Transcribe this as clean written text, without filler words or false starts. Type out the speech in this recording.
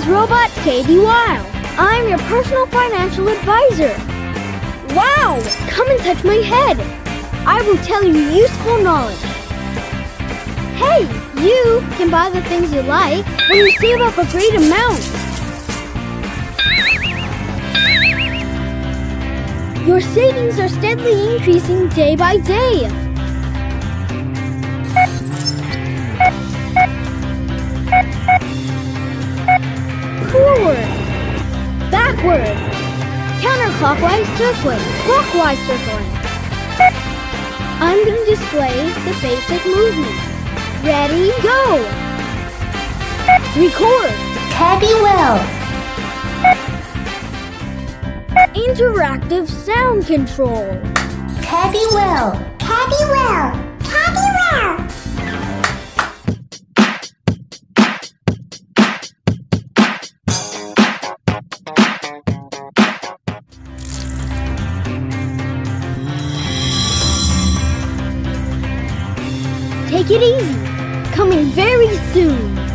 robot Cady Wile. I'm your personal financial advisor. Wow! Come and touch my head. I will tell you useful knowledge. Hey, you can buy the things you like when you save up a great amount. Your savings are steadily increasing day by day. Forward, backward, counterclockwise circling, clockwise circling. I'm going to display the basic movements. Ready, go! Record. Cady Wile. Interactive sound control. Cady Wile. Cady Wile. Cady Wile. Take it easy. Coming very soon.